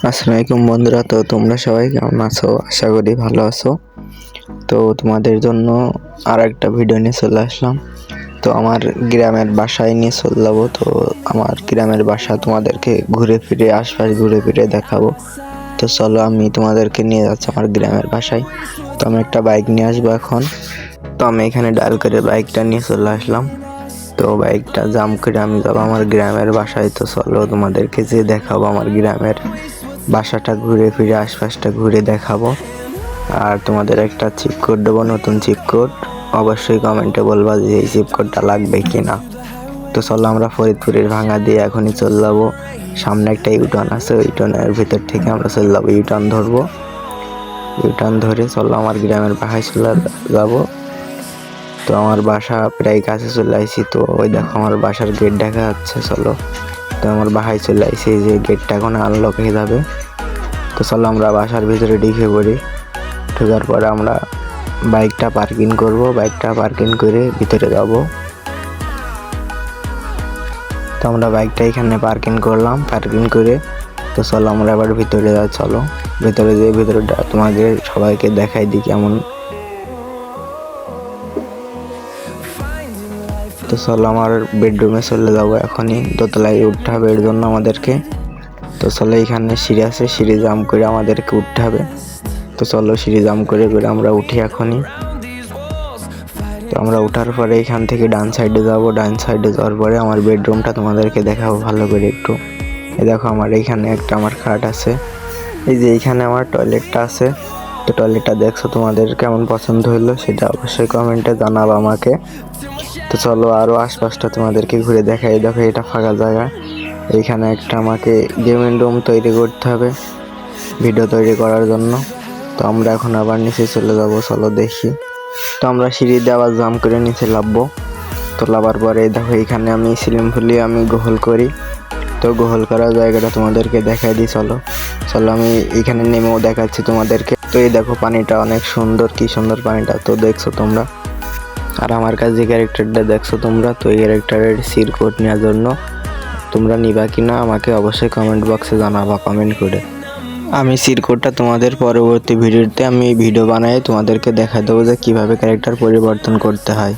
আসসালামু আলাইকুম বন্ধুরা। তো তোমরা সবাই কেমন আছো? আশা করি ভালো আছো। তো তোমাদের জন্য আর একটা ভিডিও নিয়ে চলে আসলাম। তো আমার গ্রামের বাসায় নিয়ে চলে যাবো। তো আমার গ্রামের বাসা তোমাদেরকে ঘুরে ফিরে আশপাশ ঘুরে ফিরে দেখাবো। তো চলো আমি তোমাদেরকে নিয়ে যাচ্ছি আমার গ্রামের বাসায়। তো আমি একটা বাইক নিয়ে আসবো এখন। তো আমি এখানে ডায়াল করে বাইকটা নিয়ে চলে আসলাম। তো বাইকটা জাম করে আমি যাবো আমার গ্রামের বাসায়। তো চলো তোমাদেরকে যে দেখাবো আমার গ্রামের বাসাটা ঘুরে ফিরে আশপাশটা ঘুরে দেখাবো। আর তোমাদের একটা চিপ কোড দেবো, নতুন চিপ কোড। অবশ্যই কমেন্টে বলবা যে এই চিপ কোডটা লাগবে কিনা। তো চলো আমরা ফরিদপুরের ভাঙা দিয়ে এখনই চলে যাবো। সামনে একটা ইউটার্ন আছে, ওই ইউটার্নের ভিতর থেকে আমরা চলে যাবো, ইউটার্ন ধরবো। ইউটার্ন ধরে চলো আমার গ্রামের বাসায় চলে যাবো। তো আমার বাসা প্রায় কাছে চলে আসছি। তো ওই দেখো আমার বাসার গেট দেখা যাচ্ছে। চলো, তো আমার বাসায় চলে আসছি, যে গেটটা এখন আনলক হয়ে যাবে। তো চলো আমরা বাসার ভিতরে ঢুকে পড়ি। ঢোকার পরে আমরা বাইকটা পার্কিং করব, বাইকটা পার্কিং করে ভিতরে যাব। তো আমরা বাইকটা এখানে পার্কিং করলাম, পার্কিং করে তো চলো আমরা এবার ভিতরে যাই। চলো ভিতরে যেয়ে ভিতরটা তোমাকে সবাইকে দেখাই দিই কেমন। তো চলো আমার বেডরুমে চলে যাবো এখনই। দোতলায় উঠতে হবে এর জন্য আমাদেরকে। তো চলো এখানে সিঁড়ি আছে, সিঁড়ি জাম করে আমাদেরকে উঠতে হবে। তো চলো সিঁড়ি জাম করে করে আমরা উঠি এখনই। তো আমরা ওঠার পরে এখান থেকে ডান সাইডে যাব। ডান সাইডে যাওয়ার পরে আমার বেডরুমটা তোমাদেরকে দেখাবো ভালো করে একটু। এই দেখো আমার এইখানে একটা আমার খাট আছে। এই যে এইখানে আমার টয়লেটটা আছে। তো টয়লেটটা দেখছো, তোমাদের কেমন পছন্দ হলো সেটা অবশ্যই কমেন্টে জানাবো আমাকে। তো চলো আরও আশপাশটা তোমাদেরকে ঘুরে দেখাই। দেখো এটা ফাঁকা জায়গা। এইখানে একটা আমাকে গেমিং রুম তৈরি করতে হবে ভিডিও তৈরি করার জন্য। তো আমরা এখন আবার নিচে চলে যাব। চলো দেখি। তো আমরা সিঁড়ি দিয়ে আবার জাম করে নিচে নামবো। তো নামার পরে দেখো এখানে আমি সিলিম ফুলি আমি গোসল করি। তো গোসল করার জায়গাটা তোমাদেরকে দেখাই দিই। চলো চলো আমি এখানে নেমেও দেখাচ্ছি তোমাদেরকে। তো এই দেখো পানিটা অনেক সুন্দর, কি সুন্দর পানিটা তো দেখছো তোমরা। আর আমার কাছে যে ক্যারেক্টারটা দেখছো তোমরা, তো এই ক্যারেক্টারের সির কোড নেওয়ার জন্য তোমরা নিবা কিনা আমাকে অবশ্যই কমেন্ট বক্সে জানাবা কমেন্ট করে। আমি সির কোডটা তোমাদের পরবর্তী ভিডিওতে আমি ভিডিও বানাই তোমাদেরকে দেখা দেবো যে কীভাবে ক্যারেক্টার পরিবর্তন করতে হয়।